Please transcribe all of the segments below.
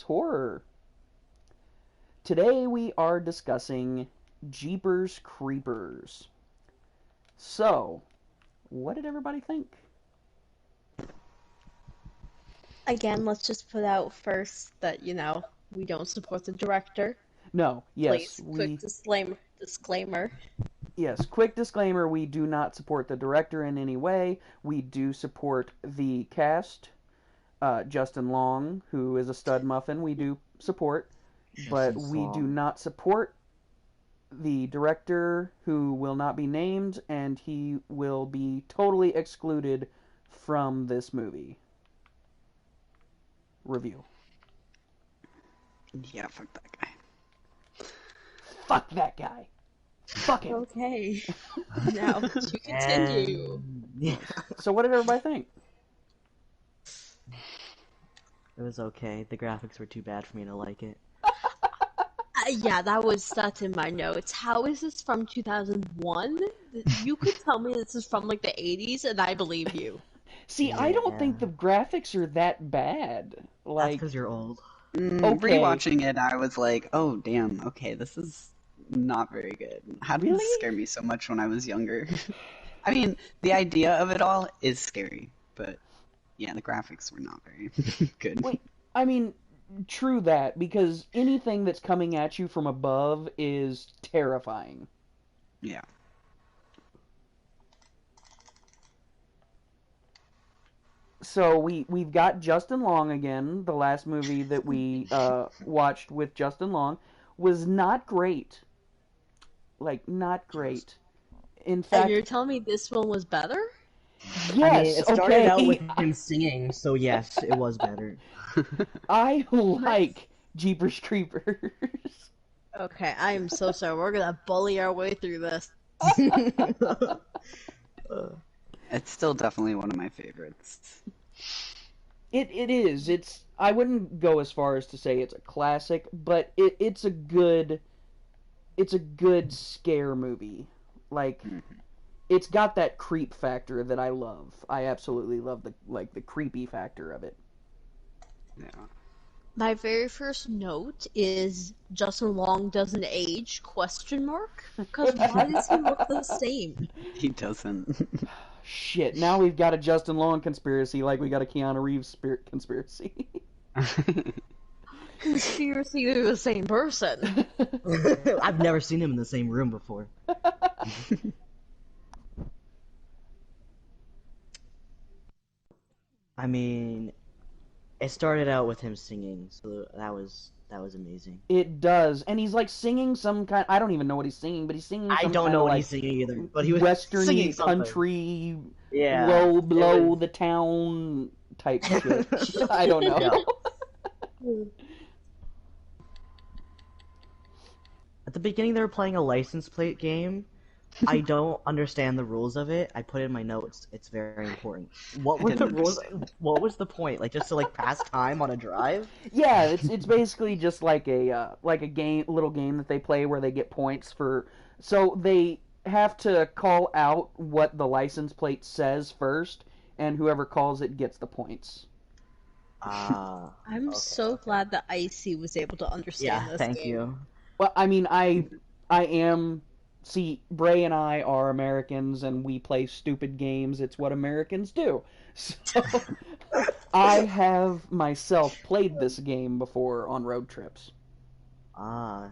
Horror. Today we are discussing Jeepers Creepers. So, what did everybody think? Again, let's just put out first that, we don't support the director. No, yes, Please, quick disclaimer. Yes, quick disclaimer, we do not support the director in any way. We do support the cast. Justin Long, who is a stud muffin, we do support. But we do not support the director, who will not be named, and he will be totally excluded from this movie review. Yeah, fuck that guy. Fuck that guy. Fuck him. Okay. Now, to continue. So what did everybody think? It was okay. The graphics were too bad for me to like it. Yeah, that's in my notes. How is this from 2001? You could tell me this is from, the 80s, and I believe you. See, I don't think the graphics are that bad. That's because you're old. Okay. Rewatching it, I was like, oh, damn, okay, this is not very good. How did this scare me so much when I was younger? I mean, the idea of it all is scary, but, yeah, the graphics were not very good. Wait, I mean, true that, because anything that's coming at you from above is terrifying. Yeah. So we've got Justin Long again. The last movie that we watched with Justin Long was not great. Not great. In fact, And you're telling me this one was better? Yes, I mean, it started okay. out with him singing, so yes, it was better. I like Jeepers Creepers. Okay, I am so sorry. We're gonna bully our way through this. It's still definitely one of my favorites. It is. I wouldn't go as far as to say it's a classic, but it's a good scare movie. It's got that creep factor that I love. I absolutely love the creepy factor of it. Yeah. My very first note is Justin Long doesn't age? ? Because why does he look the same? He doesn't. Shit, now we've got a Justin Long conspiracy like we got a Keanu Reeves conspiracy. Conspiracy, they're the same person. I've never seen him in the same room before. I mean, it started out with him singing, so that was amazing. It does, and he's singing some kind. I don't even know what he's singing, but he's singing. I don't know what he's singing either, but he was Western singing country, yeah, low below the town type shit. I don't know. Yeah. At the beginning, they were playing a license plate game. I don't understand the rules of it. I put in my notes. It's very important. What were the rules? What was the point? Just to pass time on a drive? Yeah, it's basically just like a little game that they play where they get points for. So they have to call out what the license plate says first, and whoever calls it gets the points. I'm so glad that Icy was able to understand this thank game. you. Well, I mean, I am. See, Bray and I are Americans, and we play stupid games. It's what Americans do. So, I have myself played this game before on road trips. Wanna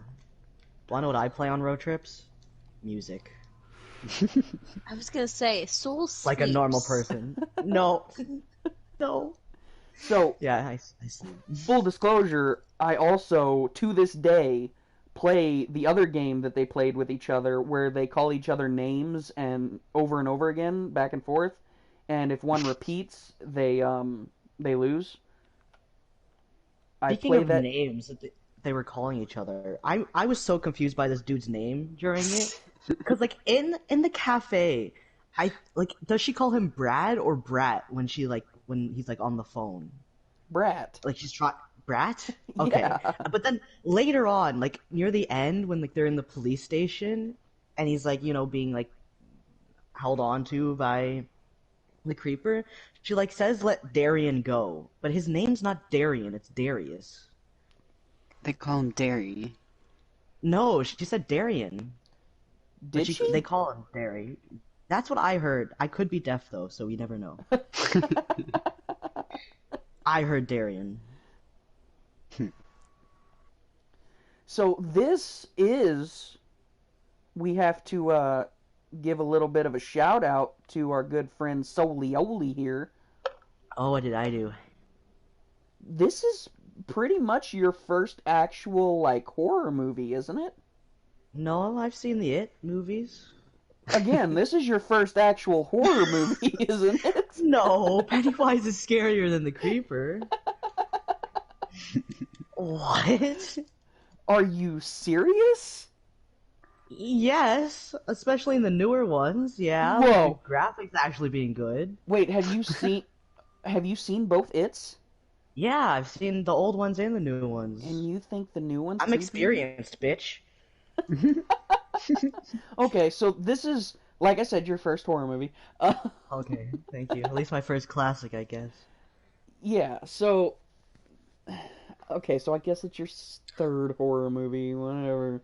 know what I play on road trips? Music. I was gonna say, Soul sleeps. Like a normal person. No. No. So, yeah, I sleep. Full disclosure, I also, to this day, play the other game that they played with each other where they call each other names and over again, back and forth, and if one repeats, they lose. Speaking of names that they were calling each other, I was so confused by this dude's name during it, because in the cafe, does she call him Brad or Brat when he's on the phone? Brat. She's trying. Brat? Okay. Yeah. But then later on, near the end, when they're in the police station, and he's being held on to by the creeper, she says let Darian go, but his name's not Darian, it's Darius. They call him Derry. No, she said Darian. Did she? They call him Derry. That's what I heard. I could be deaf though, so we never know. I heard Darian. So this is, we have to give a little bit of a shout out to our good friend Solioli here. Oh, what did I do? This is pretty much your first actual, like, horror movie, isn't it? No, I've seen the It movies. Again, this is your first actual horror movie, isn't it? No, Pennywise is scarier than the Creeper. What? Are you serious? Yes, especially in the newer ones, yeah. Whoa. Like, the graphics actually being good. Wait, have you seen both It's? Yeah, I've seen the old ones and the new ones. And you think the new ones I'm creepy? experienced, bitch. Okay, so this is, like I said, your first horror movie. Okay, thank you. At least my first classic, I guess. Yeah, so... Okay, so I guess it's your third horror movie, whatever.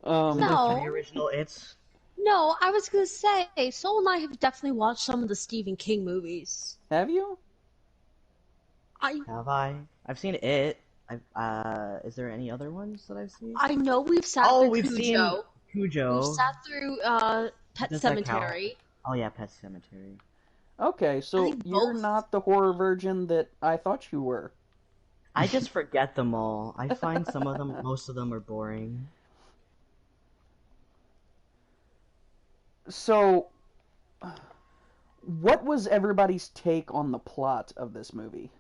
No. The original It's. No, I was gonna say, Soul and I have definitely watched some of the Stephen King movies. Have you? Have I? I've seen It. Is there any other ones that I've seen? I know we've sat through we've Cujo. seen Cujo. We've sat through Pet Does that count? Cemetery. Oh yeah, Pet Cemetery. Okay, I so think you're both. not the horror virgin that I thought you were. I just forget them all. I find some of them, most of them are boring. So, what was everybody's take on the plot of this movie?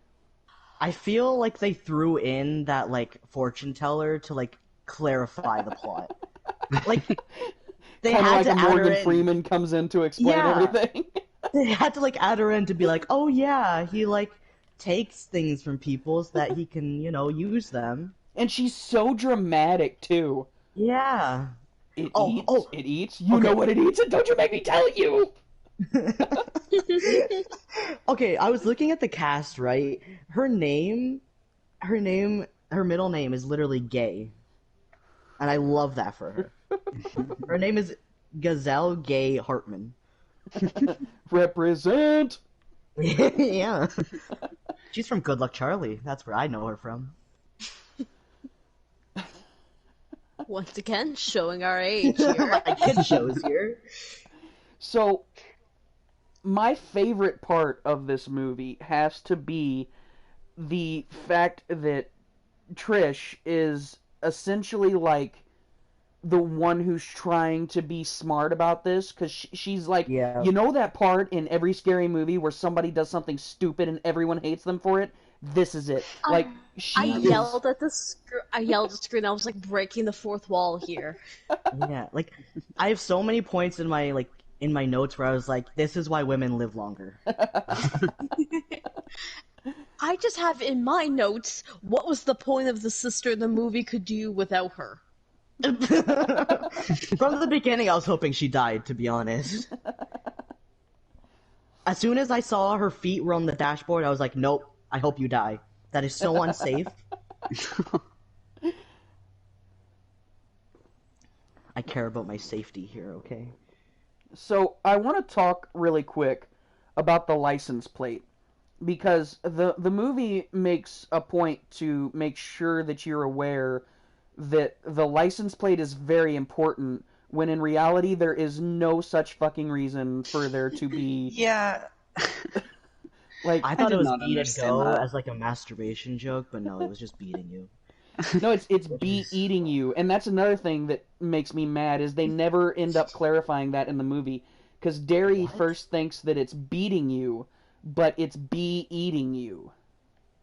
I feel like they threw in that, like, fortune teller to, like, clarify the plot. Like, they Kind of had like to a add her Morgan in. Freeman comes in to explain Yeah. everything. They had to, like, add her in to be like, oh yeah, he, like, takes things from people so that he can, use them. And she's so dramatic, too. Yeah. It Oh, eats, oh. it eats, you Okay. know what it eats, and don't you make me tell you! Okay, I was looking at the cast, right? Her middle name is literally Gay. And I love that for her. Her name is Gazelle Gay Hartman. Represent! Yeah. She's from Good Luck Charlie. That's where I know her from. Once again, showing our age here. My kid shows here. So, my favorite part of this movie has to be the fact that Trish is essentially like the one who's trying to be smart about this, because she's like, Yeah. you know that part in every scary movie where somebody does something stupid and everyone hates them for it? This is it. Like, she I is... yelled at the screen. I was like breaking the fourth wall here. Yeah, like, I have so many points in my notes where I was like, this is why women live longer. I just have in my notes, what was the point of the sister the movie could do without her? From the beginning, I was hoping she died, to be honest. As soon as I saw her feet were on the dashboard, I was like, nope, I hope you die. That is so unsafe. I care about my safety here, okay? So, I want to talk really quick about the license plate, because the movie makes a point to make sure that you're aware that the license plate is very important, when in reality there is no such fucking reason for there to be... Yeah. Like, I thought did it was not beat and understand go that. as like a masturbation joke, but no, it was just beating you. no, it's be eating you, and that's another thing that makes me mad, is they never end up clarifying that in the movie, because Derry first thinks that it's beating you, but it's be eating you.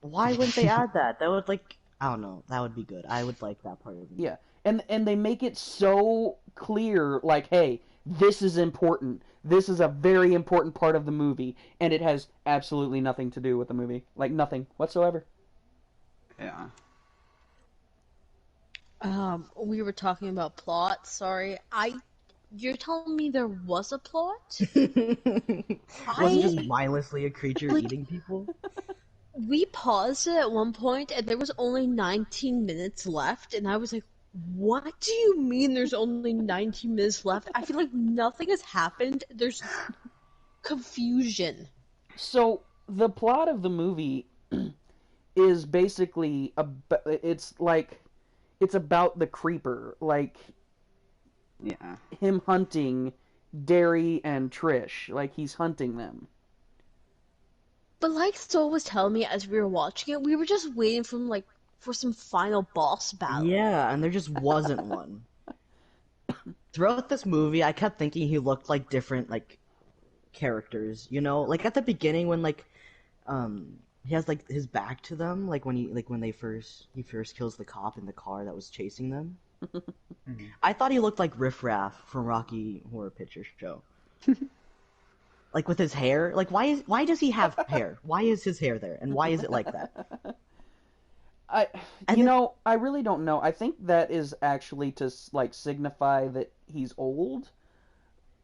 Why wouldn't they add that? That would, like, I don't know, that would be good. I would like that part of it. Yeah, and they make it so clear, like, hey, this is important. This is a very important part of the movie, and it has absolutely nothing to do with the movie. Like, nothing whatsoever. Yeah. We were talking about plot, sorry. You're telling me there was a plot? Wasn't just mindlessly a creature Like- eating people? We paused it at one point, and there was only 19 minutes left, and I was like, what do you mean there's only 19 minutes left? I feel like nothing has happened. There's confusion. So the plot of the movie is basically it's about the creeper, like Yeah. him hunting Derry and Trish, like he's hunting them. But like Soul was telling me as we were watching it, we were just waiting for some final boss battle. Yeah, and there just wasn't one. Throughout this movie, I kept thinking he looked like different like characters, you know? Like at the beginning when he has like his back to them, like when he first kills the cop in the car that was chasing them. I thought he looked like Riff Raff from Rocky Horror Picture Show. Like with his hair, like why does he have hair? Why is his hair there, and why is it like that? I really don't know. I think that is actually to like signify that he's old.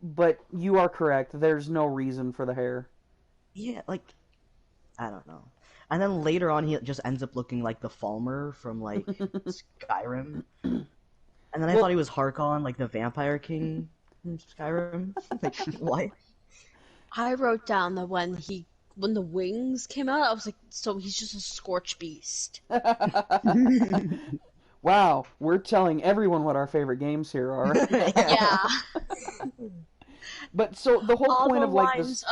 But you are correct. There's no reason for the hair. Yeah, like I don't know. And then later on, he just ends up looking like the Falmer from like Skyrim. And then I thought he was Harkon, like the Vampire King from Skyrim. Like why? I wrote down that when the wings came out, I was like, so he's just a scorched beast. Wow, we're telling everyone what our favorite games here are. Yeah. But so the whole point of like this.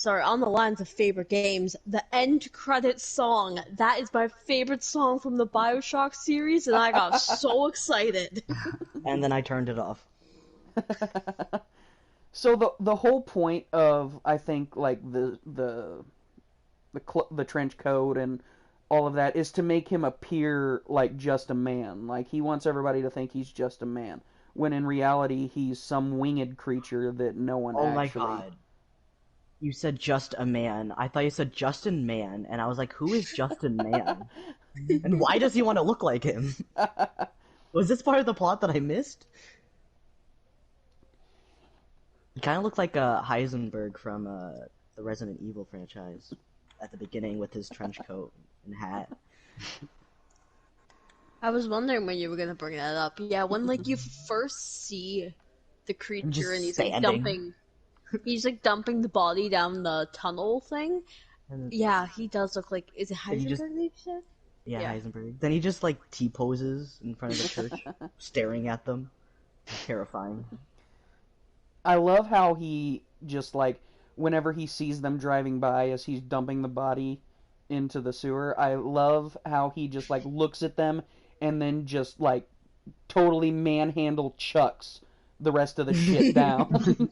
On the lines of favorite games, the end credit song, that is my favorite song from the BioShock series, and I got so excited. And then I turned it off. So the whole point of, I think, like the trench coat and all of that is to make him appear like just a man. Like he wants everybody to think he's just a man, when in reality he's some winged creature that no one Oh actually. my god. You said just a man. I thought you said Justin Man, and I was like, who is Justin Man? And why does he want to look like him? Was this part of the plot that I missed? He kind of looked like Heisenberg from the Resident Evil franchise at the beginning with his trench coat and hat. I was wondering when you were gonna bring that up. Yeah, when like you first see the creature and he's like dumping the body down the tunnel thing. Yeah, he does look like, is it Heisenberg that you said? Yeah, Heisenberg. Then he just like T-poses in front of the church, staring at them. Terrifying. I love how he just like, whenever he sees them driving by as he's dumping the body into the sewer, I love how he just like looks at them and then just like totally manhandle chucks the rest of the shit down.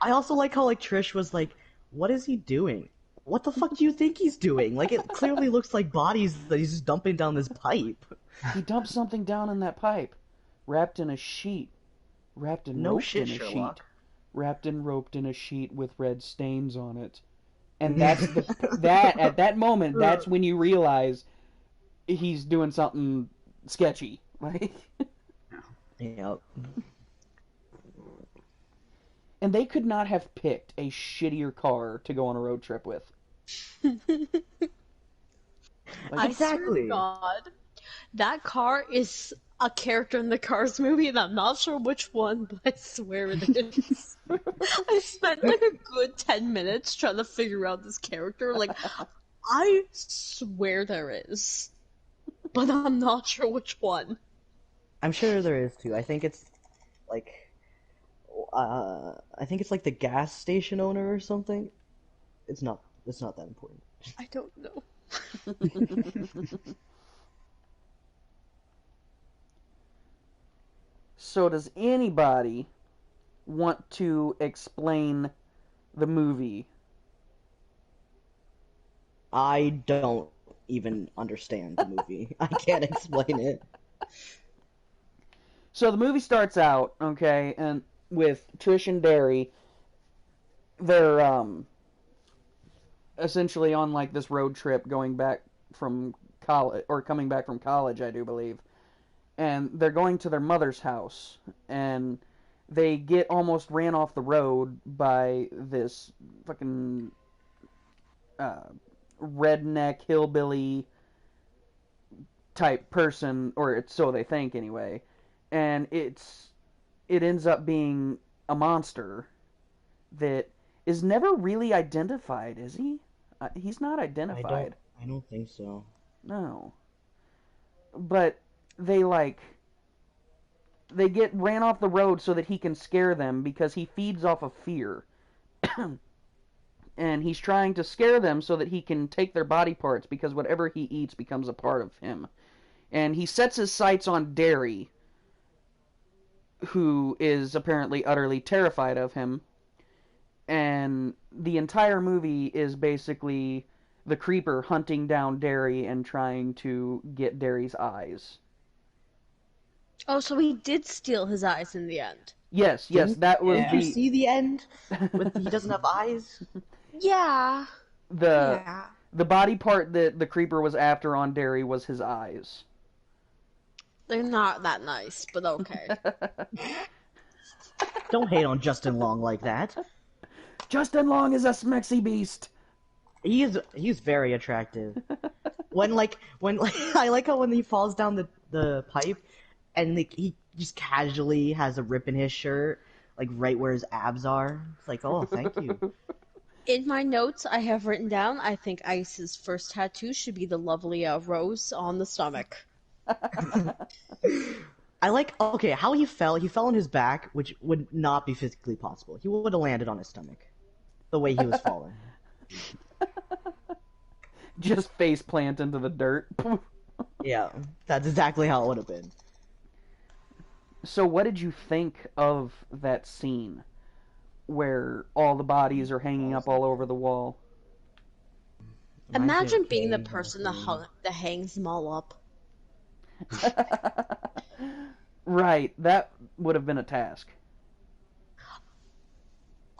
I also like how like Trish was like, what is he doing? What the fuck do you think he's doing? Like it clearly looks like bodies that he's just dumping down this pipe. He dumped something down in that pipe, wrapped in a sheet, wrapped and roped in a sheet, wrapped and roped in a sheet with red stains on it. And that's at that moment, that's when you realize he's doing something sketchy. Like, Yep. And they could not have picked a shittier car to go on a road trip with. I swear to God, that car is a character in the Cars movie, and I'm not sure which one, but I swear it is. I spent like a good 10 minutes trying to figure out this character. Like, I swear there is, but I'm not sure which one. I'm sure there is too. I think it's like the gas station owner or something. It's not that important. I don't know. So does anybody want to explain the movie? I don't even understand the movie. I can't explain it. So the movie starts out, okay, and with Trish and Derry. They're essentially on like this road trip going back from college, or coming back from college, I do believe. And they're going to their mother's house, and they get almost ran off the road by this fucking redneck hillbilly type person, or it's so they think anyway, and it ends up being a monster that is never really identified, is he? He's not identified. I don't think so. No. But they get ran off the road so that he can scare them because he feeds off of fear. And he's trying to scare them so that he can take their body parts because whatever he eats becomes a part of him. And he sets his sights on Derry, who is apparently utterly terrified of him. And the entire movie is basically the creeper hunting down Derry and trying to get Derry's eyes. Oh, so he did steal his eyes in the end. Yes, that was Did you see the end? He doesn't have eyes? Yeah. The body part that the creeper was after on Derry was his eyes. They're not that nice, but okay. Don't hate on Justin Long like that. Justin Long is a smexy beast. He's very attractive. when I like how when he falls down the pipe and he just casually has a rip in his shirt, like right where his abs are. It's like, oh, thank you. In my notes, I have written down, I think Ice's first tattoo should be the lovely rose on the stomach. I like, okay, how he fell. He fell on his back, which would not be physically possible. He would have landed on his stomach, the way he was falling. Just face plant into the dirt. Yeah, that's exactly how it would have been. So what did you think of that scene where all the bodies are hanging up all over the wall? Imagine being the person that hangs them all up. Right, that would have been a task.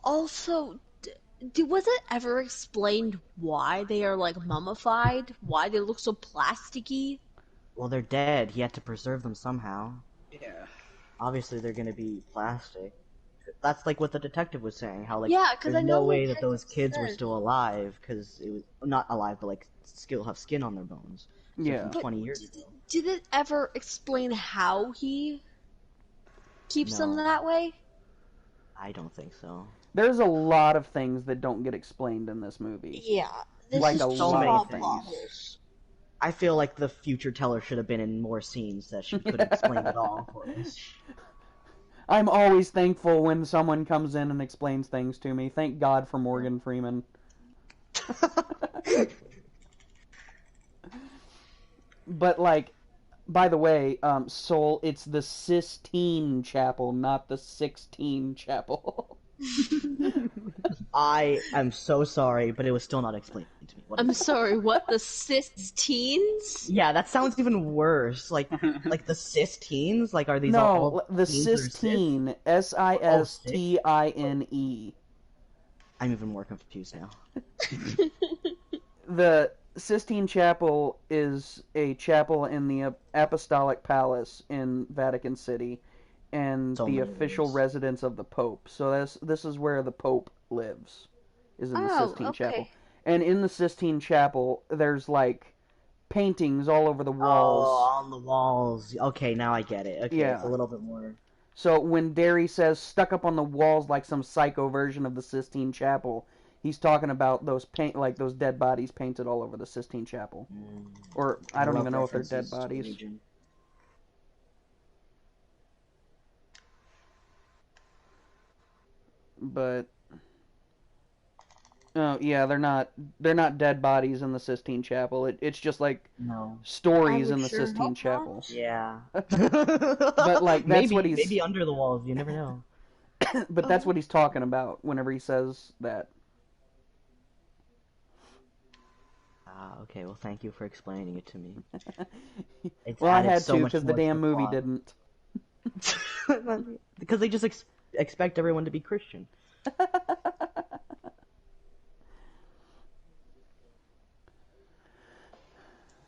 Also, was it ever explained why they are like mummified? Why they look so plasticky? Well, they're dead. He had to preserve them somehow. Yeah. Obviously, they're gonna be plastic. That's like what the detective was saying. How because there's no way that those kids were still alive because it was not alive, but still have skin on their bones. So Yeah. from 20 years ago. Did it ever explain how he keeps them that way? I don't think so. There's a lot of things that don't get explained in this movie. Yeah, this Like is a lot of things. I feel like the future teller should have been in more scenes that she could have explained it all for us. I'm always thankful when someone comes in and explains things to me. Thank God for Morgan Freeman. But, by the way, Soul, it's the Sistine Chapel, not the 16 Chapel. I am so sorry, but it was still not explained to me. I'm sorry, what? The Sistines? Yeah, that sounds even worse. Like the Sistines? Like, are these No, all the Sistine. Sistine. I'm even more confused now. The Sistine Chapel is a chapel in the Apostolic Palace in Vatican City, and the official residence of the Pope. So this is where the Pope lives, is in the Sistine Chapel. And in the Sistine Chapel, there's paintings all over the walls. Oh, on the walls. Okay, now I get it. Okay, Yeah. It's a little bit more. So when Derry says stuck up on the walls like some psycho version of the Sistine Chapel, he's talking about those those dead bodies painted all over the Sistine Chapel. Or I don't even know if they're dead bodies. But yeah, they're not dead bodies in the Sistine Chapel. It's just stories in the Sistine Chapel. Yeah. But that's what he's maybe under the walls, you never know. But that's what he's talking about whenever he says that. Okay, well, thank you for explaining it to me. Well, I had to because the damn movie didn't. Because they just expect everyone to be Christian.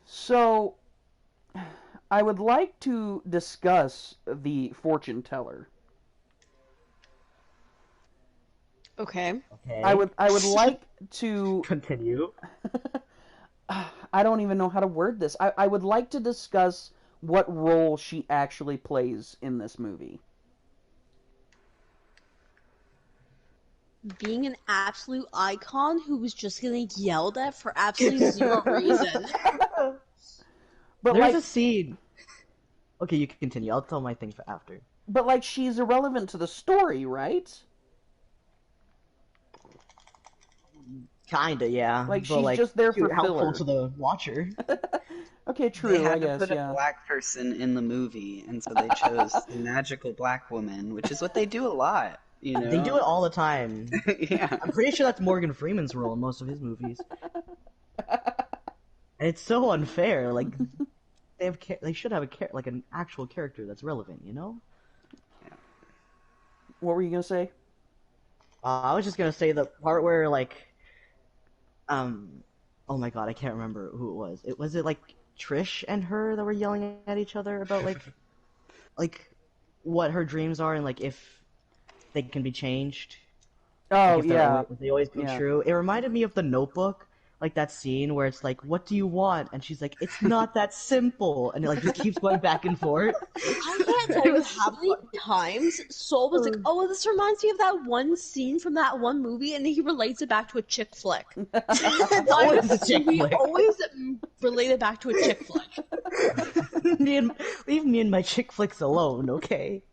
So, I would like to discuss the fortune teller. Okay. I would like to continue. I don't even know how to word this. I would like to discuss what role she actually plays in this movie. Being an absolute icon who was just getting yelled at for absolutely zero reason. But There's a scene. Okay, you can continue. I'll tell my thing for after. But like, she's irrelevant to the story, right? Kinda, yeah. Like, but, she's just there for helpful filler. to the watcher. Okay, true. They had I to guess, put yeah. a black person in the movie, and so they chose the magical black woman, which is what they do a lot. You know? They do it all the time. Yeah. I'm pretty sure that's Morgan Freeman's role in most of his movies. And it's so unfair. Like, they should have like an actual character that's relevant, you know? What were you gonna say? I was just gonna say the part where like, oh my god, I can't remember who it was. Was it like Trish and her that were yelling at each other about like what her dreams are and like if they can be changed. Oh, like, yeah. If they always come true. It reminded me of The Notebook, like that scene where it's like, "What do you want?" And she's like, "It's not that simple," and it like just keeps going back and forth. I can't tell you how many times Soul was like, "Oh, this reminds me of that one scene from that one movie," and then he relates it back to a chick flick. It's always a chick We flick. always relate it back to a chick flick. Leave me and my chick flicks alone, okay?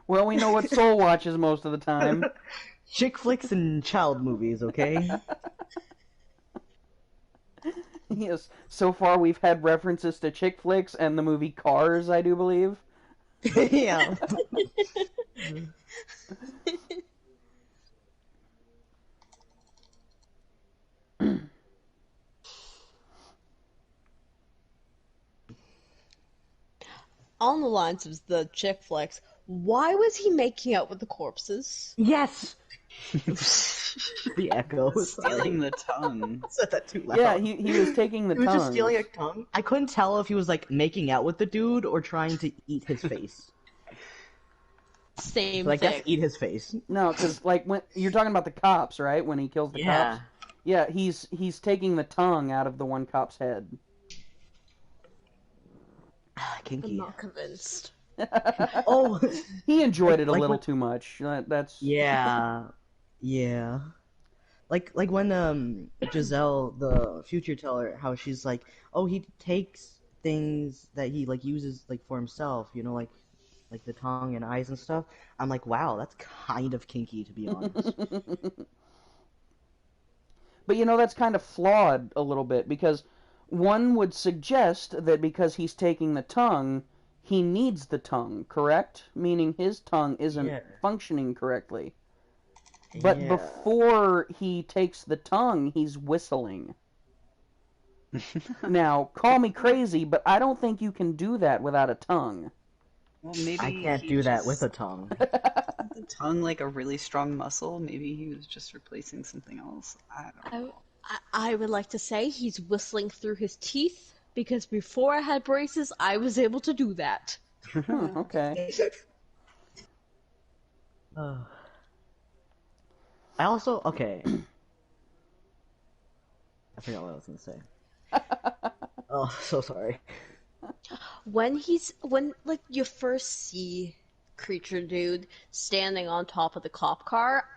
Well, we know what Soul watches most of the time. Chick flicks and child movies, okay? Yes. So far, we've had references to chick flicks and the movie Cars, I do believe. Yeah. On the lines of the chick flicks, why was he making out with the corpses? Yes. The echo. Stealing the tongue. Said that too loud. Yeah, he was taking the He was tongue. just stealing a tongue. I couldn't tell if he was like making out with the dude or trying to eat his face. Same But I thing. guess eat his face. No, because like when you're talking about the cops, right? When he kills the cops. Yeah, he's taking the tongue out of the one cop's head. I'm Kinky. not convinced. Oh, He enjoyed it a like little when- too much. That's yeah, yeah. Like when Giselle, the future teller, how she's like, oh, he takes things that he like uses like for himself, you know, like the tongue and eyes and stuff. I'm like, wow, that's kind of kinky, to be honest. But you know, that's kind of flawed a little bit, because one would suggest that because he's taking the tongue, he needs the tongue, correct? Meaning his tongue isn't Yeah. functioning correctly. But Yeah. before he takes the tongue, he's whistling. Now, call me crazy, but I don't think you can do that without a tongue. Well, maybe I can't he do that just- with a tongue. The tongue like a really strong muscle. Maybe he was just replacing something else. I don't know. I would like to say he's whistling through his teeth, because before I had braces, I was able to do that. Okay. I also okay. I forgot what I was gonna say. Oh, so sorry. When like you first see Creature Dude standing on top of the cop car,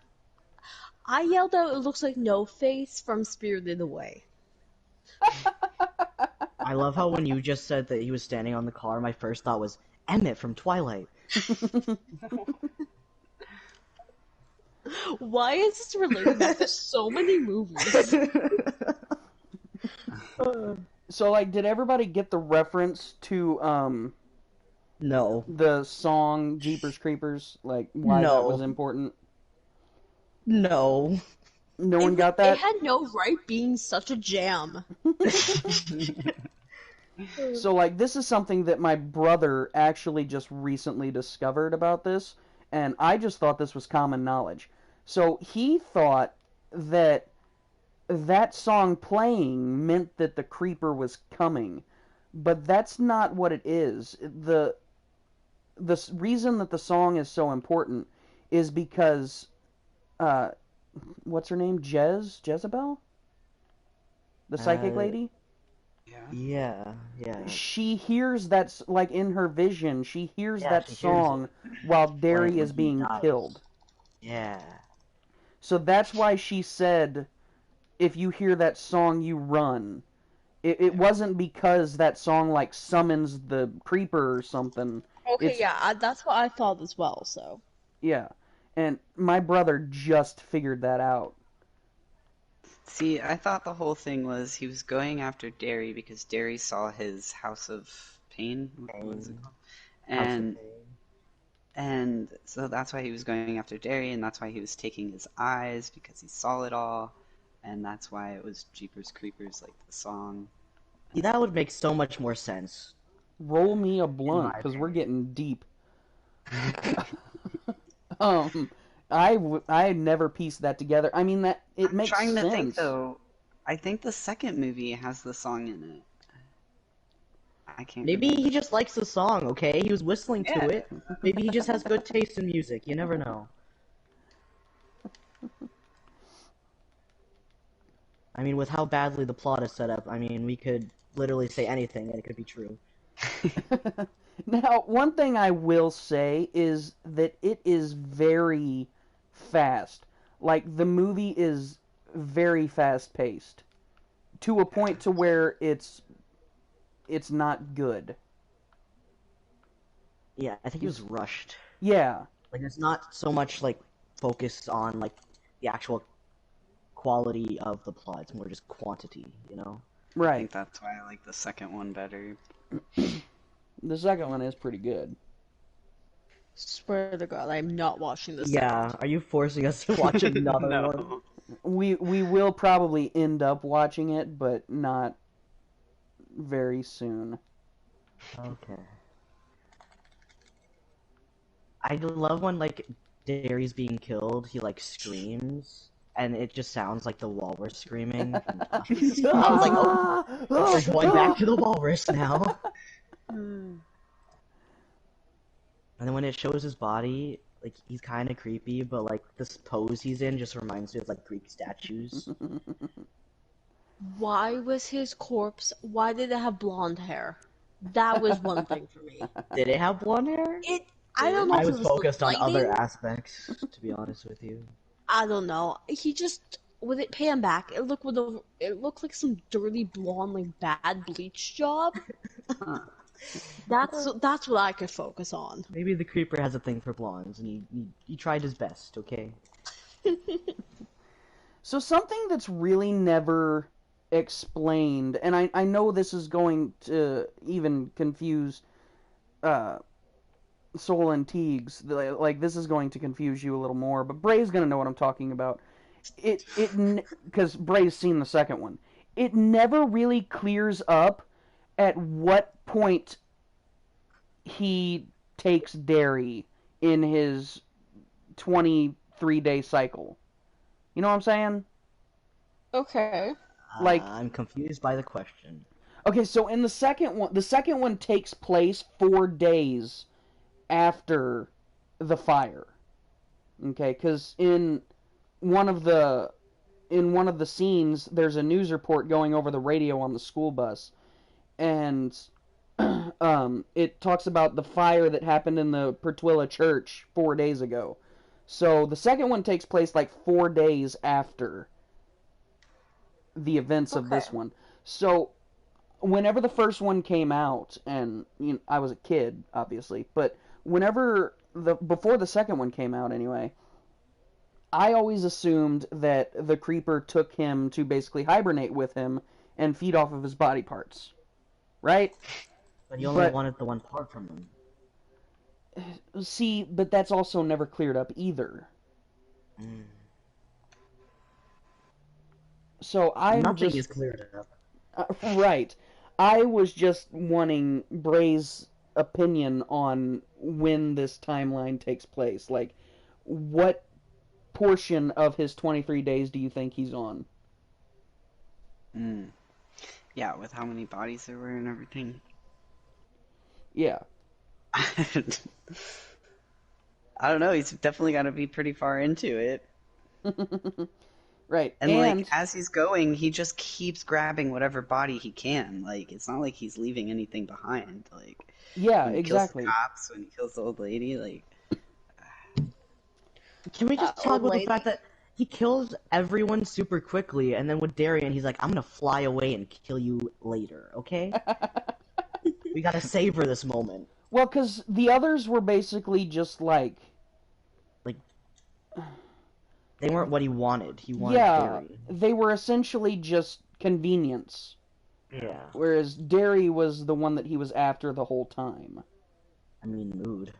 I yelled out, "It looks like No Face from Spirited Away." I love how when you just said that he was standing on the car, my first thought was Emmett from Twilight. Why is this related back to so many movies? So, like, did everybody get the reference to No. the song Jeepers Creepers? Like, why that No. was important? No. No one got that? It had no right being such a jam. So, like, this is something that my brother actually just recently discovered about this, and I just thought this was common knowledge. So, he thought that that song playing meant that the creeper was coming, but that's not what it is. The reason that the song is so important is because uh, what's her name? Jezebel? The psychic Uh, lady? Yeah. yeah. She hears that, like in her vision, she hears Yeah, that she hears it song while Derry when is he being dies. killed. Yeah. So that's why she said, if you hear that song, you run. It wasn't because that song, like, summons the creeper or something. Okay, It's, yeah, that's what I thought as well, so. yeah. And my brother just figured that out. See, I thought the whole thing was he was going after Derry because Derry saw his House of Pain. What is it Pain. called? House of And Pain. and so that's why he was going after Derry, and that's why he was taking his eyes because he saw it all, and that's why it was Jeepers Creepers, like the song. Yeah, that would make so much more sense, Roll me a in blunt, my because we're opinion. getting deep. Um, I never pieced that together. I mean, that it I'm makes trying to think sense. though. I think the second movie has the song in it. I can't Maybe he remember. just likes the song, okay? He was whistling to Yeah. it. Maybe he just has good taste in music. You never know. I mean, with how badly the plot is set up, I mean, we could literally say anything and it could be true. Now, one thing I will say is that it is very fast. Like, the movie is very fast paced to a point to where it's not good. Yeah, I think he was rushed. Yeah, Like, there's not so much, like, focus on, like, the actual quality of the plot. It's more just quantity, you know? I right. think that's why I like the second one better. The second one is pretty good. Swear to God, I'm not watching this. Yeah, are you forcing us to watch another one? No. We will probably end up watching it, but not very soon. Okay. I love when, like, Derry's being killed, he, like, screams, and it just sounds like the walrus screaming. I was like, oh, we're going back to the walrus now. Hmm. And then when it shows his body, like, he's kind of creepy, but, like, this pose he's in just reminds me of, like, Greek statues. Why was his corpse? Why did it have blonde hair? That was one thing for me. Did it have blonde hair? I don't know I if it was was the focused on other lighting. aspects, to be honest with you. I don't know. He just with it pan back, it looked like some dirty blonde, like bad bleach job. Huh. That's what I could focus on. Maybe the creeper has a thing for blondes, and he tried his best, okay? So something that's really never explained, and I know this is going to even confuse Soul and Teagz. Like, this is going to confuse you a little more, but Bray's gonna know what I'm talking about. Because Bray's seen the second one. It never really clears up at what point he takes Derry in his 23-day cycle. You know what I'm saying? Okay. Like, I'm confused by the question. okay, so in the second one takes place 4 days after the fire. Okay, because one of the in one of the scenes, there's a news report going over the radio on the school bus, and it talks about the fire that happened in the Pertwilla church 4 days ago. So the second one takes place like 4 days after the events of Okay. this one. So whenever the first one came out, and I was a kid, obviously, but before the second one came out, anyway, I always assumed that the creeper took him to basically hibernate with him and feed off of his body parts, right? But you only But wanted the one part from him. see, but that's also never cleared up either. Mm. So I'm Nothing just is cleared up. right. I was just wanting Bray's opinion on when this timeline takes place. Like, what portion of his 23 days do you think he's on? Mm. Yeah, with how many bodies there were and everything. Yeah. I don't know. He's definitely got to be pretty far into it. Right. And like as he's going, he just keeps grabbing whatever body he can. Like it's not like he's leaving anything behind. Like yeah, when he exactly. kills the cops, when he kills the old lady, like. Can we just talk about the fact that he kills everyone super quickly, and then with Darian, he's like, "I'm gonna fly away and kill you later." Okay. We gotta savor this moment. Well, because the others were basically just like they weren't what he wanted. He wanted Derry. They were essentially just convenience. Yeah. Whereas Derry was the one that he was after the whole time. I mean, mood.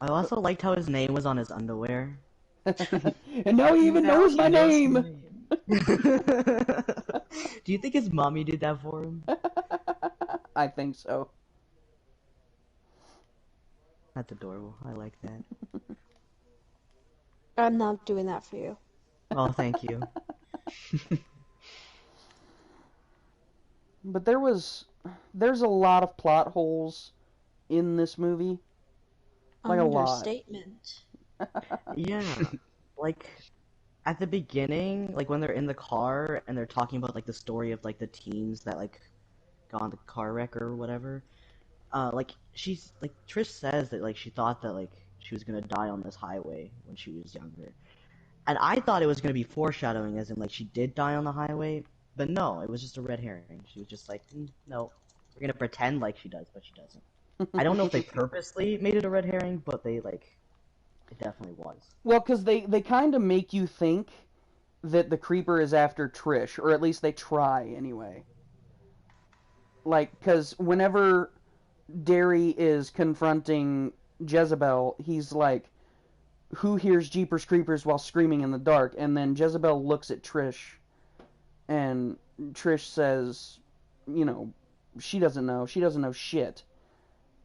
I also liked how his name was on his underwear. And now he even knows my name! Do you think his mommy did that for him? I think so. That's adorable. I like that. I'm not doing that for you. Oh, thank you. But there's a lot of plot holes in this movie. Like a lot. Understatement. Yeah. Like, at the beginning, like when they're in the car and they're talking about like the story of like the teens that like got in the car wreck or whatever, like she's like Trish says that like she thought that like she was gonna die on this highway when she was younger, and I thought it was gonna be foreshadowing, as in like she did die on the highway, but no, it was just a red herring. She was just like, no, we're gonna pretend like she does, but she doesn't. I don't know if they purposely made it a red herring, but they like. It definitely was. Well, because they kind of make you think that the Creeper is after Trish, or at least they try anyway. Like, because whenever Derry is confronting Jezebel, he's like, "Who hears Jeepers Creepers while screaming in the dark?" And then Jezebel looks at Trish, and Trish says, you know, she doesn't know. She doesn't know shit.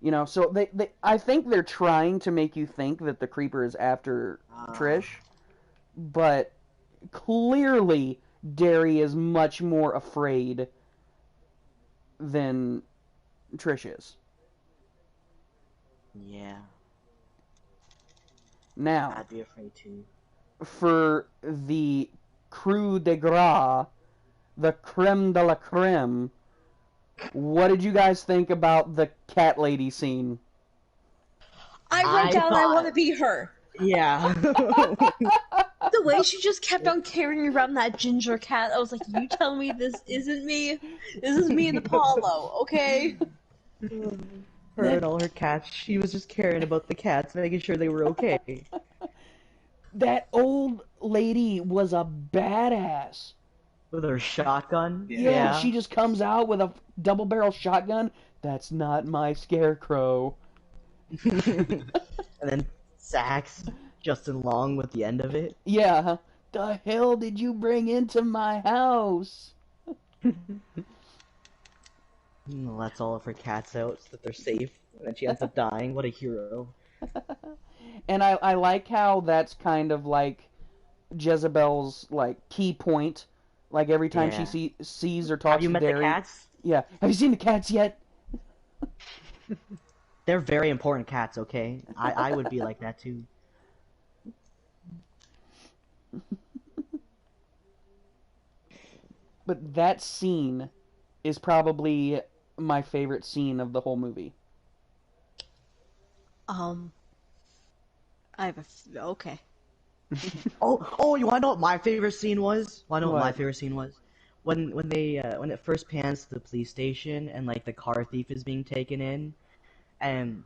You know, so I think they're trying to make you think that the Creeper is after Trish, but clearly Derry is much more afraid than Trish is. Yeah. Now, I'd be afraid too. For the coup de grace, the creme de la creme, what did you guys think about the cat lady scene? I wrote down I want to be her. Yeah. The way she just kept on carrying around that ginger cat, I was like, you tell me this isn't me? This is me and Apollo, okay? Her and all her cats, she was just caring about the cats, making sure they were okay. That old lady was a badass. With her shotgun? Yeah, she just comes out with a double-barrel shotgun. That's not my scarecrow. And then Sax, Justin Long with the end of it. Yeah. The hell did you bring into my house? Lets all of her cats out so that they're safe. And then she ends up dying. What a hero. And I like how that's kind of like Jezebel's like key point. Like every time she sees or talks Have you to met Derry. the cats? Yeah. Have you seen the cats yet? They're very important cats, okay? I would be like that too. But that scene is probably my favorite scene of the whole movie. I have okay. Oh, you wanna know what my favorite scene was? Wanna know what my favorite scene was? When it first pans to the police station and like the car thief is being taken in, and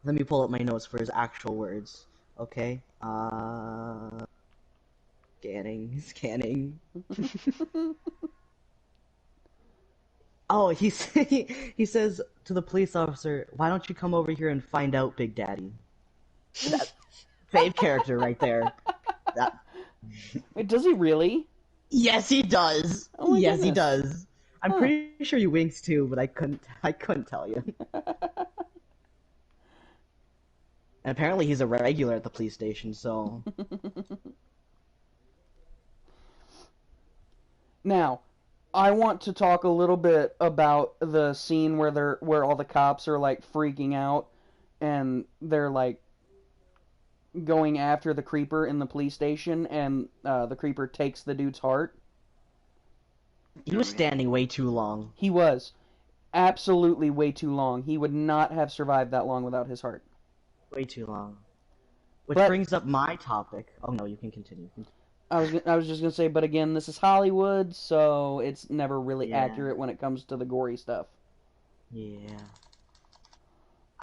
let me pull up my notes for his actual words. Okay. Scanning. Oh, he says to the police officer, "Why don't you come over here and find out, Big Daddy?" Same character right there. Wait, does he really? Yes, he does. Oh yes, goodness. He does. I'm pretty sure he winks too, but I couldn't tell you. And apparently he's a regular at the police station, so... Now, I want to talk a little bit about the scene where all the cops are like freaking out and they're like going after the creeper in the police station, and the creeper takes the dude's heart. He was standing way too long. He was absolutely way too long. He would not have survived that long without his heart. Way too long. Which But- brings up my topic. Oh no, you can continue. I was just gonna say, but again, this is Hollywood, so it's never really Yeah. accurate when it comes to the gory stuff. Yeah.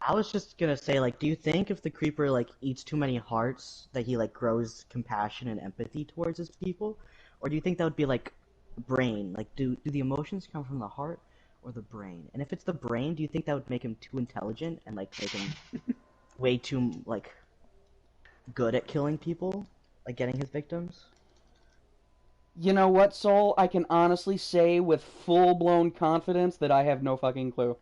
I was just gonna say, like, do you think if the creeper, like, eats too many hearts, that he, like, grows compassion and empathy towards his people? Or do you think that would be, like, brain? Like, do the emotions come from the heart or the brain? And if it's the brain, do you think that would make him too intelligent and, like, make him way too, like, good at killing people? Like, getting his victims? You know what, Soul? I can honestly say with full-blown confidence that I have no fucking clue.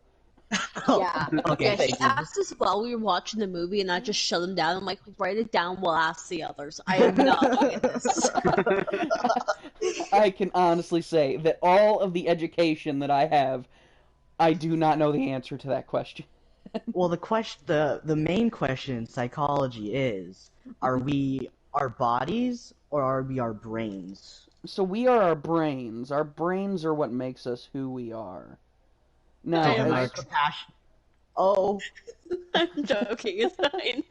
Yeah. Okay, Yeah, he thank you. asked us while we were watching the movie, and I just shut him down. I'm like, write it down, we'll ask the others. I am not doing this. I can honestly say that all of the education that I have, I do not know the answer to that question. Well, the main question in psychology is, are we our bodies or are we our brains? So we are our brains. Our brains are what makes us who we are. Now, I am Our as, compassion. Oh, I'm joking, it's fine.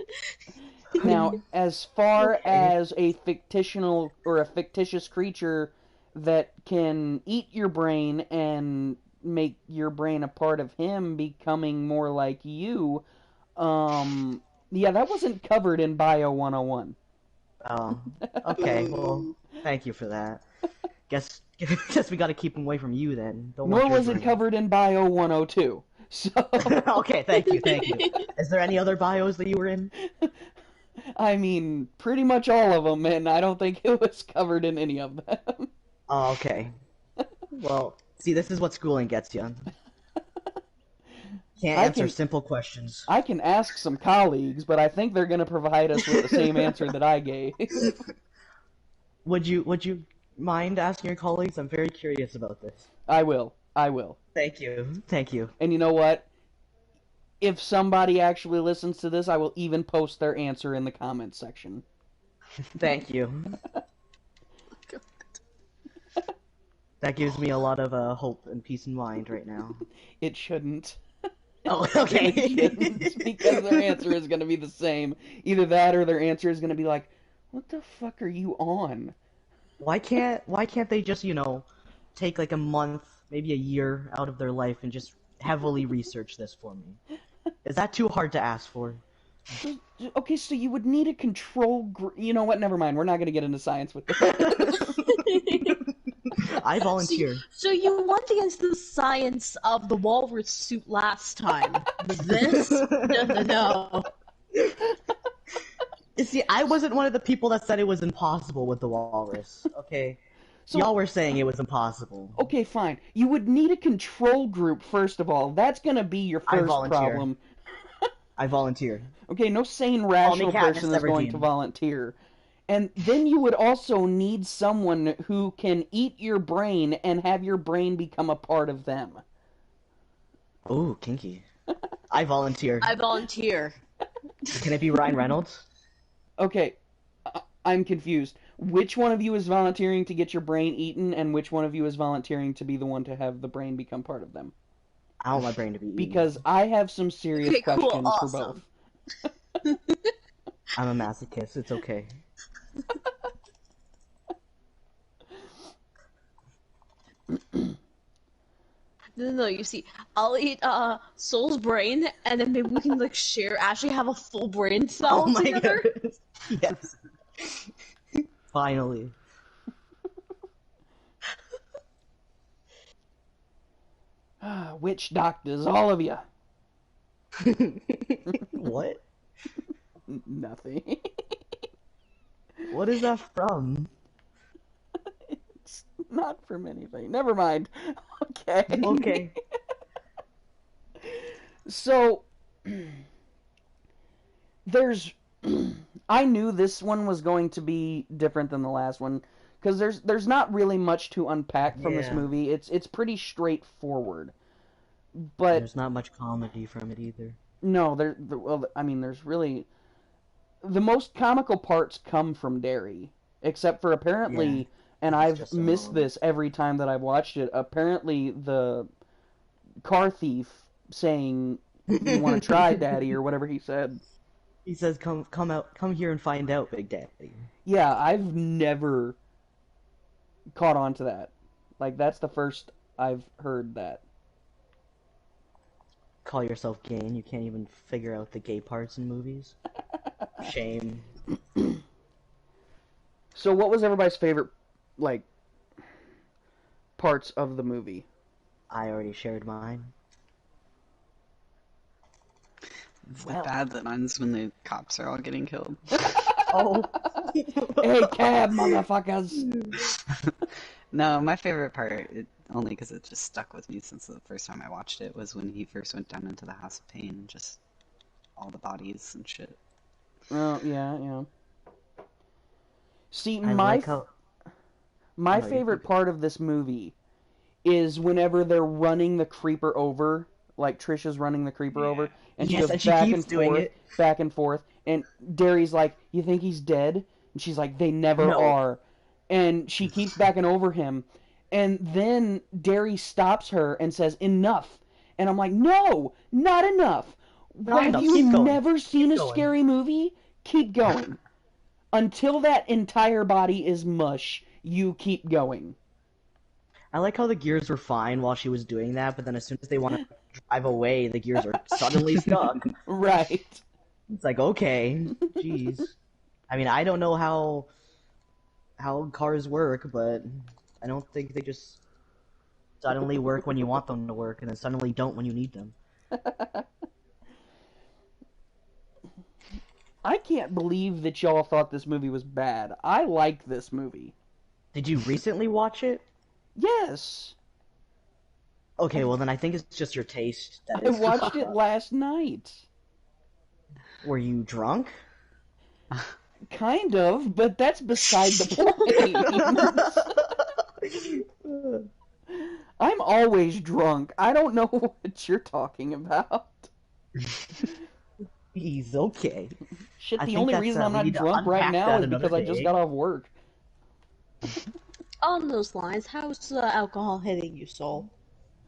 now, as far Okay. as a fictitious creature that can eat your brain and make your brain a part of him becoming more like you, yeah, that wasn't covered in Bio 101. oh, okay. Well, thank you for that. Guess we got to keep him away from you then. Don't want Nor your was it brain. covered in Bio 102. So, Okay, thank you. Is there any other bios that you were in? I mean, pretty much all of them, and I don't think it was covered in any of them. Oh, okay. Well, see, this is what schooling gets you. Can't I answer can- simple questions. I can ask some colleagues, but I think they're going to provide us with the same answer that I gave. Would you mind asking your colleagues? I'm very curious about this. I will. Thank you. And you know what? If somebody actually listens to this, I will even post their answer in the comments section. Thank you. That gives me a lot of hope and peace in mind right now. It shouldn't. Oh, It okay. shouldn't, because their answer is going to be the same. Either that or their answer is going to be like, what the fuck are you on? Why can't they just, take like a month, maybe a year out of their life and just heavily research this for me? Is that too hard to ask for? Okay, so you would need a control group. You know what? Never mind. We're not going to get into science with this. I volunteer. So you went against the science of the walrus suit last time. This? No. You see, I wasn't one of the people that said it was impossible with the walrus. Okay, So- y'all were saying it was impossible. Okay, fine. You would need a control group, first of all. That's going to be your I first volunteer. problem. I volunteer. Okay, no sane, rational Katniss person is going Everdeen. to volunteer. And then you would also need someone who can eat your brain and have your brain become a part of them. Ooh, kinky. I volunteer. I volunteer. Can it be Ryan Reynolds? Okay, I'm confused. Which one of you is volunteering to get your brain eaten, and which one of you is volunteering to be the one to have the brain become part of them? I want my brain to be eaten. Because I have some serious Okay, cool, questions for awesome. both. I'm a masochist. It's okay. No, you see, I'll eat Soul's brain, and then maybe we can share, actually have a full brain cell Oh my together. goodness. Yes. Finally. Witch doctors, all of you. What? Nothing. What is that from? It's not from anything. Never mind. Okay. Okay. So, there's... I knew this one was going to be different than the last one, because there's not really much to unpack from this Yeah. movie. It's pretty straightforward. But There's not much comedy from it either. No, well, I mean, there's really the most comical parts come from Derry, except for Yeah, apparently, and he's I've just missed annoying. this every time that I've watched it. Apparently, the car thief saying, "You want to try, Daddy," or whatever he said. He says, come here and find out, Big Daddy." Yeah, I've never caught on to that. Like that's the first I've heard that. Call yourself gay and you can't even figure out the gay parts in movies. Shame. So, what was everybody's favorite, like, parts of the movie? I already shared mine. It's the bad that ends when the cops are all getting killed. Oh. Hey, cab, motherfuckers! No, my favorite part, only because it just stuck with me since the first time I watched it, was when he first went down into the House of Pain. Just all the bodies and shit. Oh, yeah. See, I like how... my No, favorite part of this movie is whenever they're running the creeper over, like Trisha's running the creeper over, and she Yes, goes and she back keeps and doing forth, it. back and forth, and Derry's like, "You think he's dead?" And she's like, "They never No. are." And she keeps backing over him, and then Derry stops her and says, "Enough." And I'm like, "No, not enough. Not Have enough. you Keep going. never seen Keep a going." scary movie? Keep going. Until that entire body is mush, you keep going." I like how the gears were fine while she was doing that, but then as soon as they want to drive away, the gears are suddenly stuck. Right. It's like, okay, jeez. I mean, I don't know how cars work, but I don't think they just suddenly work when you want them to work, and then suddenly don't when you need them. I can't believe that y'all thought this movie was bad. I like this movie. Did you recently watch it? Yes. Okay, well then I think it's just your taste. That I is... watched it last night. Were you drunk? Kind of, but that's beside the point. I'm always drunk. I don't know what you're talking about. He's okay. Shit, I the think only that's, reason I'm we not need to drunk right unpack now that is another because I just day. got off work. On those lines, how's alcohol hitting you, Soul?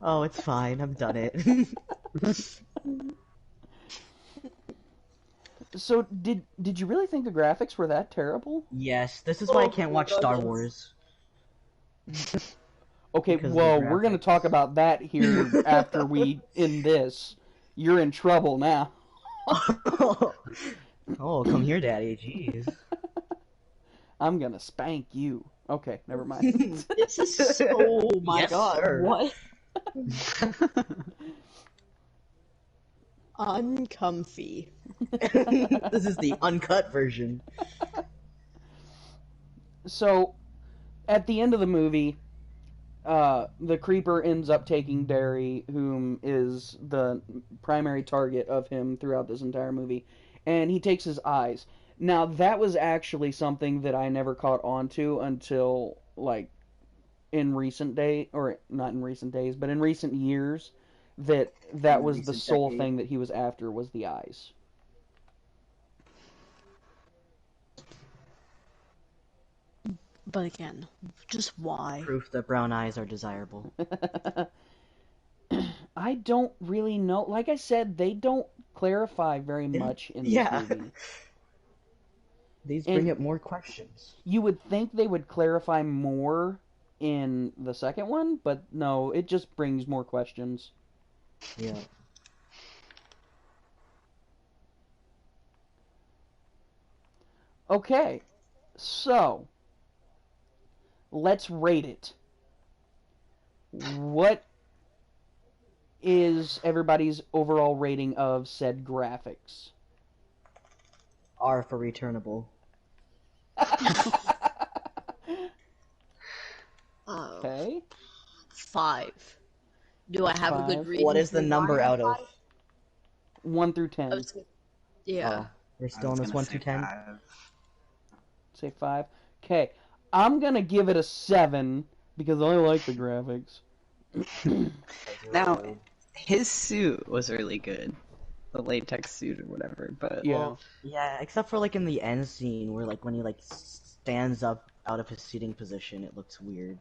Oh, it's fine. I've done it. So, did you really think the graphics were that terrible? Yes, this is why I can't watch Star Wars. Okay, Because of well, the we're going to graphics. talk about that here after we end this. You're in trouble now. Oh, come here, Daddy. Jeez. I'm going to spank you. Okay, never mind. This is so... Oh my Yes, god, sir. what? Uncomfy. This is the uncut version. So, at the end of the movie, the creeper ends up taking Derry, whom is the primary target of him throughout this entire movie, and he takes his eyes. Now, that was actually something that I never caught on to until, like, in recent day, or not in recent days, but in recent years, that In was the recent sole decade. thing that he was after, was the eyes. But again, just why? Proof that brown eyes are desirable. I don't really know. Like I said, they don't clarify very much in this Yeah. movie. These And- bring up more questions. You would think they would clarify more in the second one, but no, it just brings more questions. Yeah. Okay, so let's rate it. What is everybody's overall rating of said graphics? R for returnable. Okay. 5. Do I have a good 5. reason? What is the for number why out of? 5? 1 through I 10. was- Yeah. Oh, we're I still was on this gonna 1 say through 10? 5. Say 5. Okay, I'm gonna give it a 7 because I like the graphics. Now, his suit was really good. the latex suit or whatever. But Yeah. Well, yeah, except for like in the end scene where like when he like stands up out of his seating position, it looks weird.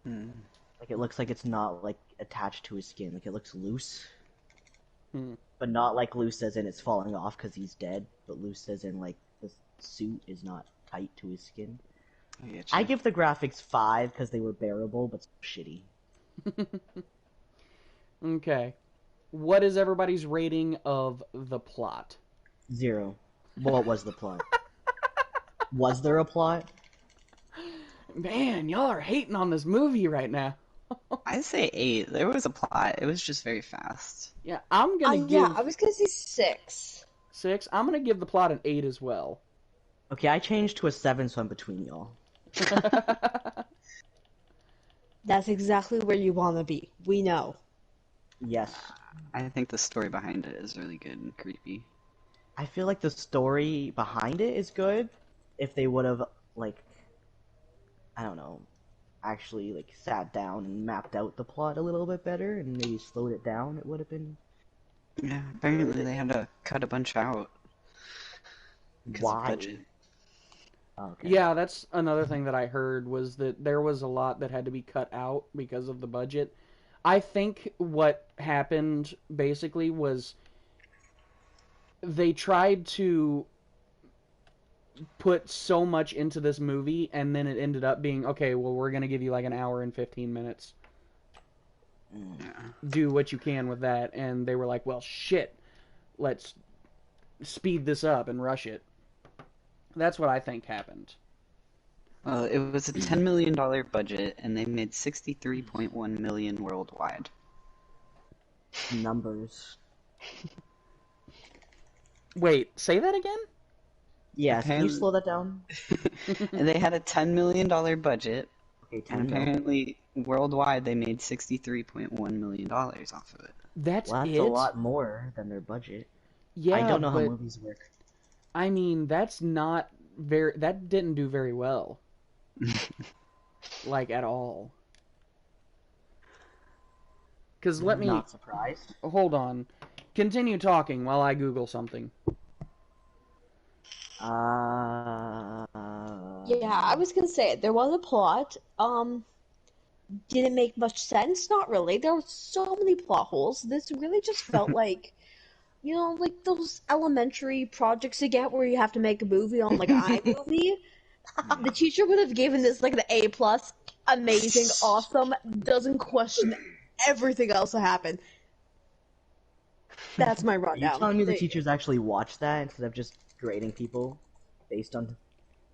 Like it looks like it's not like attached to his skin. Like it looks loose, but not like loose as in it's falling off because he's dead, but loose as in like the suit is not tight to his skin. I give the graphics 5 because they were bearable, but shitty. Okay. What is everybody's rating of the plot? 0. What was the plot? Was there a plot? Man, y'all are hating on this movie right now. I say 8. There was a plot. It was just very fast. Yeah, I'm gonna give... Yeah, I was gonna say 6. 6. I'm gonna give the plot an 8 as well. Okay, I changed to a 7, so I'm between y'all. That's exactly where you want to be. We know. Yes. I think the story behind it is really good and creepy. I feel like the story behind it is good. If they would have, like, I don't know, actually, like, sat down and mapped out the plot a little bit better and maybe slowed it down, it would have been... Yeah, apparently they had to cut a bunch out. Why? Budget. Oh, okay. Yeah, that's another thing that I heard was that there was a lot that had to be cut out because of the budget. I think what happened basically was they tried to put so much into this movie and then it ended up being, okay, well, we're going to give you like an hour and 15 minutes. Yeah. Do what you can with that. And they were like, well, shit, let's speed this up and rush it. That's what I think happened. Well, it was a $10 million budget, and they made $63.1 million worldwide. Numbers. Wait, say that again? Yes, can you slow that down? And they had a $10 million budget, Okay, 10 and million. apparently worldwide they made $63.1 million off of it. That's Well, that's it? a lot more than their budget. Yeah, I don't know how but, movies work. I mean, that's not very... That didn't do very well. Like, at all. Because let me... Not surprised. Hold on. Continue talking while I Google something. Yeah, I was gonna say there was a plot. Didn't make much sense. Not really. There were so many plot holes. This really just felt like, you know, like those elementary projects you get where you have to make a movie on like iMovie. The teacher would have given this like the A+. Amazing, awesome, doesn't question everything else that happened. That's my Are rundown. you telling me the teachers actually watch that instead of just grading people based on...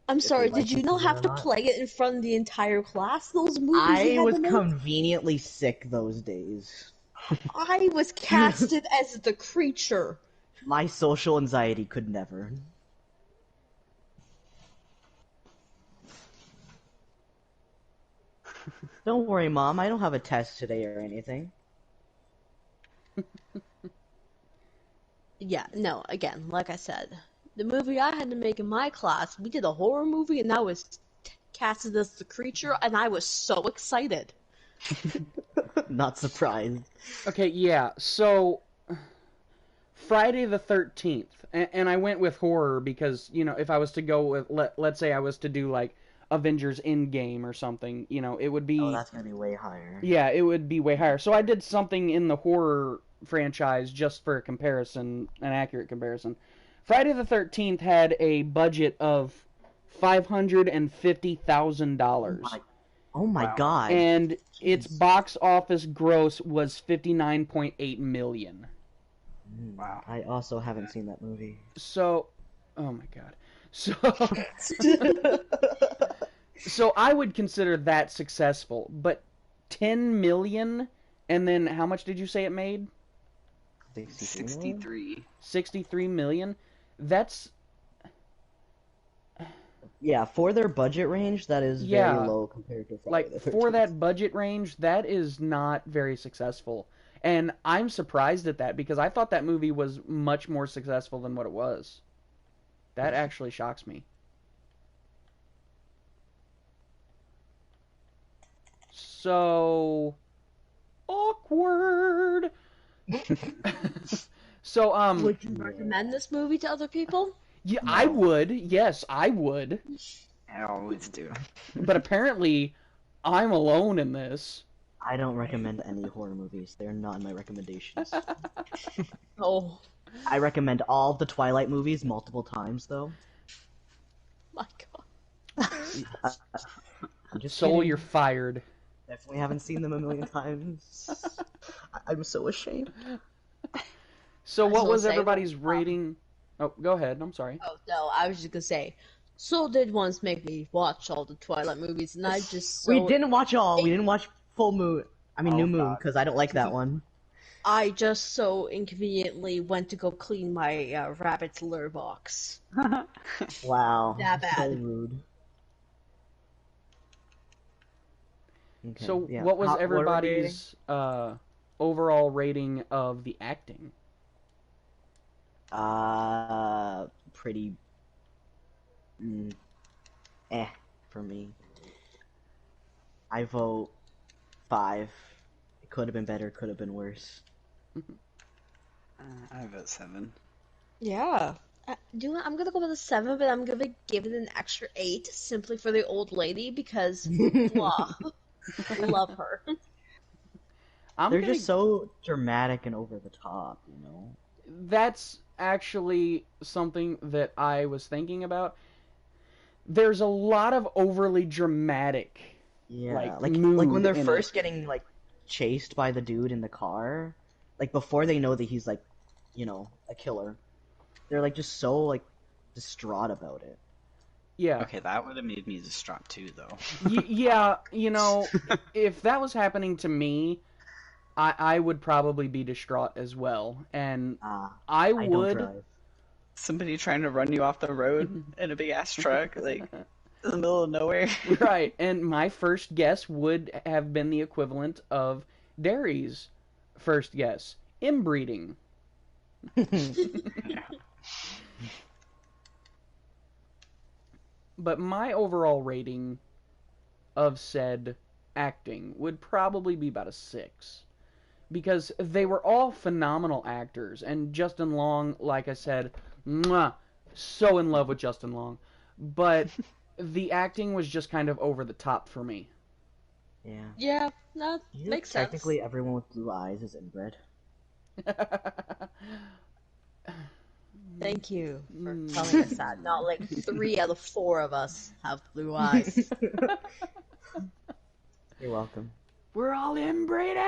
I'm sorry, they like did you not it or have to not? play it in front of the entire class? Those movies you I had was to make? conveniently sick those days. I was casted as the creature. My social anxiety could never. Don't worry, Mom. I don't have a test today or anything. Yeah, no, again, like I said, the movie I had to make in my class, we did a horror movie and I was casted as the creature and I was so excited. Not surprised. Okay, yeah, so... Friday the 13th. And I went with horror because, you know, if I was to go with... Let's say I was to do, like, Avengers Endgame or something, you know, it would be... Oh, that's gonna be way higher. Yeah, it would be way higher. So I did something in the horror franchise just for a comparison, an accurate comparison. Friday the 13th had a budget of $550,000. Oh my god. And its box office gross was $59.8 million. Wow. I also haven't seen that movie. So, oh my god. So I would consider that successful, but 10 million, and then how much did you say it made? 63. 63 million? That's... Yeah, for their budget range, that is Yeah. very low compared to Friday Like, the for 13th. that budget range, that is not very successful. And I'm surprised at that, because I thought that movie was much more successful than what it was. That actually shocks me. So... awkward! So, Would you recommend this movie to other people? yeah, No. I would. Yes, I would. I always do. But apparently, I'm alone in this. I don't recommend any horror movies. They're not in my recommendations. Oh I recommend all the Twilight movies multiple times, though. my god. I'm just Soul, kidding. you're fired. Definitely haven't seen them a million times. I'm so ashamed. So, I what was was gonna say, everybody's rating? Oh, go ahead. I'm sorry. Oh no, I was just gonna say. Soul did once make me watch all the Twilight movies, and I just We didn't watch all. We didn't watch Full Moon. I mean, Oh, New Moon, God. because I don't like that one. I just so inconveniently went to go clean my rabbit's litter box. Wow. That So bad. rude. Okay, So, yeah. what was What are we rating? everybody's overall rating of the acting? Pretty. For me. I vote 5. It could have been better, could have been worse. I vote 7. Yeah. I'm gonna go with a 7, but I'm gonna give it an extra 8 simply for the old lady because blah. Love her. They're just so dramatic and over the top, you know? That's actually something that I was thinking about. There's a lot of overly dramatic. Yeah, like, like when mood they're in first it. getting like chased by the dude in the car, like before they know that he's like, you know, a killer. They're like just so like distraught about it. Yeah. Okay, that would have made me distraught too, though. Yeah, you know, if that was happening to me, I would probably be distraught as well. And I I don't would. drive. Somebody trying to run you off the road in a big ass truck, like in the middle of nowhere. Right, and my first guess would have been the equivalent of Derry's first guess: inbreeding. But my overall rating of said acting would probably be about a 6. Because they were all phenomenal actors. And Justin Long, like I said, mwah, so in love with Justin Long. But the acting was just kind of over the top for me. Yeah. Yeah, that makes sense. Technically, everyone with blue eyes is inbred. Thank you for telling us that. Not like 3 out of 4 of us have blue eyes. You're welcome. We're all inbreeding!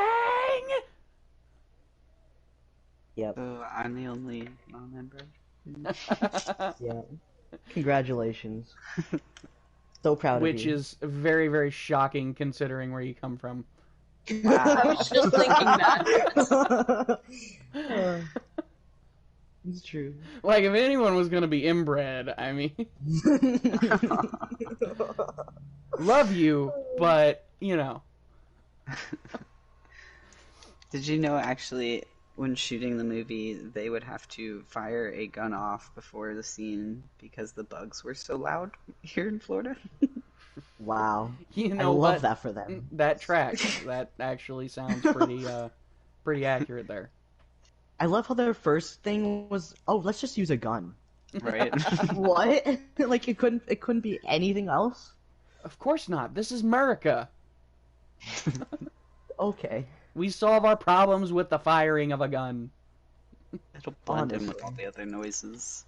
Yep. So I'm the only non-member. Yeah. Congratulations. So proud Which of you. is very, very shocking considering where you come from. I was just thinking that. It's true. Like, if anyone was gonna be inbred, I mean... Love you, but, you know... Did you know, actually, when shooting the movie, they would have to fire a gun off before the scene because the bugs were so loud here in Florida? I Wow. know love what? that for them. That tracks. That actually sounds pretty accurate there. I love how their first thing was, oh, let's just use a gun. Right? What? Like it couldn't be anything else? Of course not. This is America. Okay. We solve our problems with the firing of a gun. It'll blend in with Honestly. all the other noises.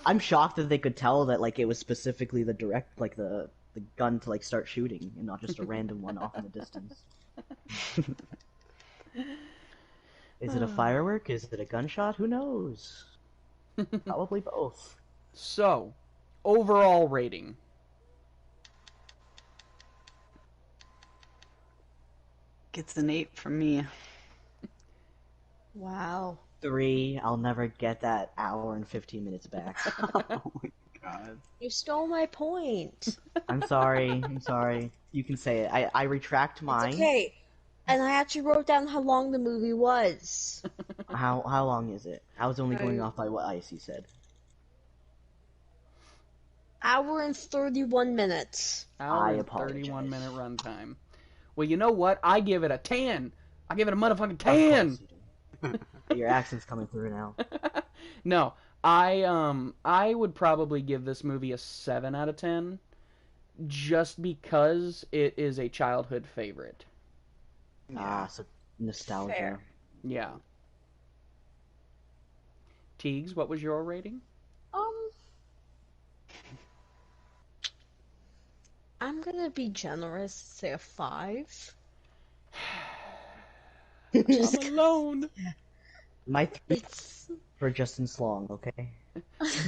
I'm shocked that they could tell that like it was specifically the direct like the gun to like start shooting and not just a random one off in the distance. Is it a firework? Is it a gunshot? Who knows? Probably both. So, overall rating. Gets an 8 from me. Wow. 3. I'll never get that hour and 15 minutes back. Oh my god. You stole my point. I'm sorry. I'm sorry. You can say it. I retract mine. It's okay. And I actually wrote down how long the movie was. How long is it? I was only going off by what Icy said. Hour and 31 minutes. Hour and apologize. 31 minute runtime. Well, you know what? I give it a 10. I give it a motherfucking Of 10. course you do. Your accent's coming through now. No, I would probably give this movie a 7 out of 10, just because it is a childhood favorite. So nostalgia. Fair. Yeah. Teagz, what was your rating? I'm gonna be generous, say a 5. I'm alone. My 3 It's for Justin Slong, okay?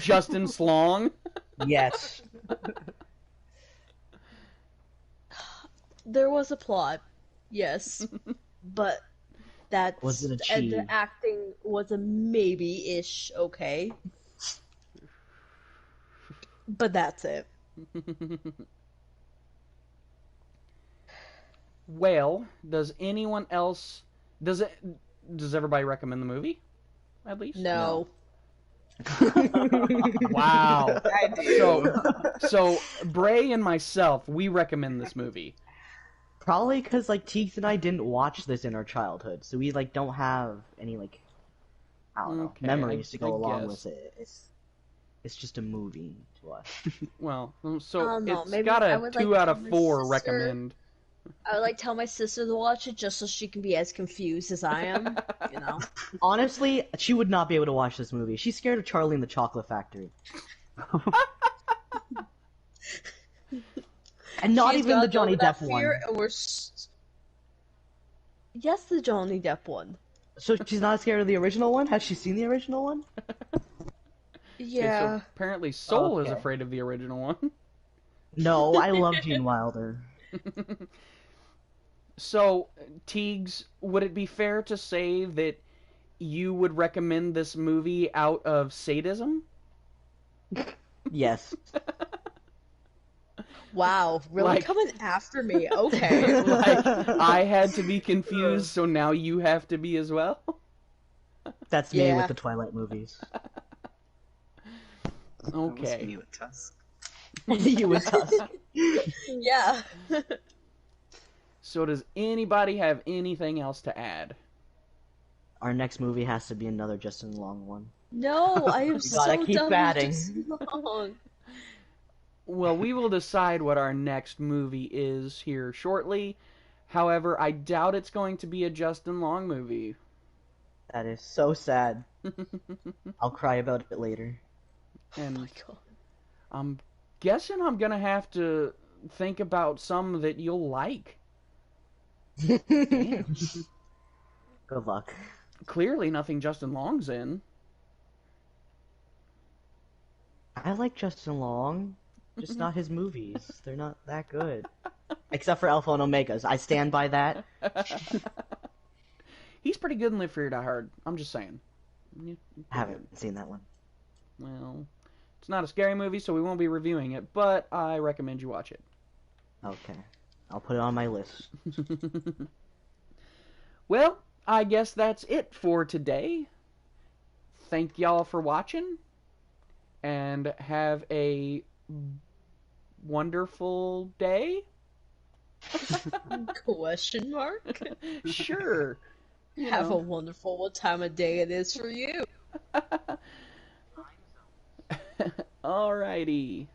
Justin Slong. Yes. there was a plot, yes, but that's Was it and achieved? the acting was a maybe-ish okay, but that's it. Well, does anyone else? Does everybody recommend the movie? At least. No. Wow. I do. So Bray and myself, we recommend this movie. Probably because like Teagz and I didn't watch this in our childhood, so we like don't have any like I don't know Okay, memories to I go along guess. with it. It's just a movie to us. Well, so No, it's maybe got I a would 2 like out to of tell my 4 sister- recommend. I would like tell my sister to watch it just so she can be as confused as I am, you know. Honestly, she would not be able to watch this movie. She's scared of Charlie and the Chocolate Factory. And not She's even got the Johnny that Depp fear, one. and yes, the Johnny Depp one. So she's not scared of the original one? Has she seen the original one? Yeah. Okay, so apparently Soul is Okay. afraid of the original one. No, I love Gene Wilder. So, Teagz, would it be fair to say that you would recommend this movie out of sadism? Yes. Wow, really Like- coming after me? Okay. Like, I had to be confused, so now you have to be as well? That's me Yeah. with the Twilight movies. That was Okay. me with Tusk. You with Tusk. Yeah. So does anybody have anything else to add? Our next movie has to be another Justin Long one. No, I am so gotta keep done batting. with Justin Long. Well, we will decide what our next movie is here shortly. However, I doubt it's going to be a Justin Long movie. That is so sad. I'll cry about it later. And Oh my god. I'm guessing I'm gonna have to think about some that you'll like. Damn. Good luck. Clearly nothing Justin Long's in. I like Justin Long, just not his movies. They're not that good. Except for Alpha and Omegas. I stand by that. He's pretty good in Live Free or Die Hard. I'm just saying. Yeah, I haven't seen that one. well, it's not a scary movie, so we won't be reviewing it, but I recommend you watch it. Okay. I'll put it on my list. Well, I guess that's it for today. Thank y'all for watching, and have a wonderful day. Question mark? Sure. You Have a know. wonderful what time of day it is for you. Alrighty.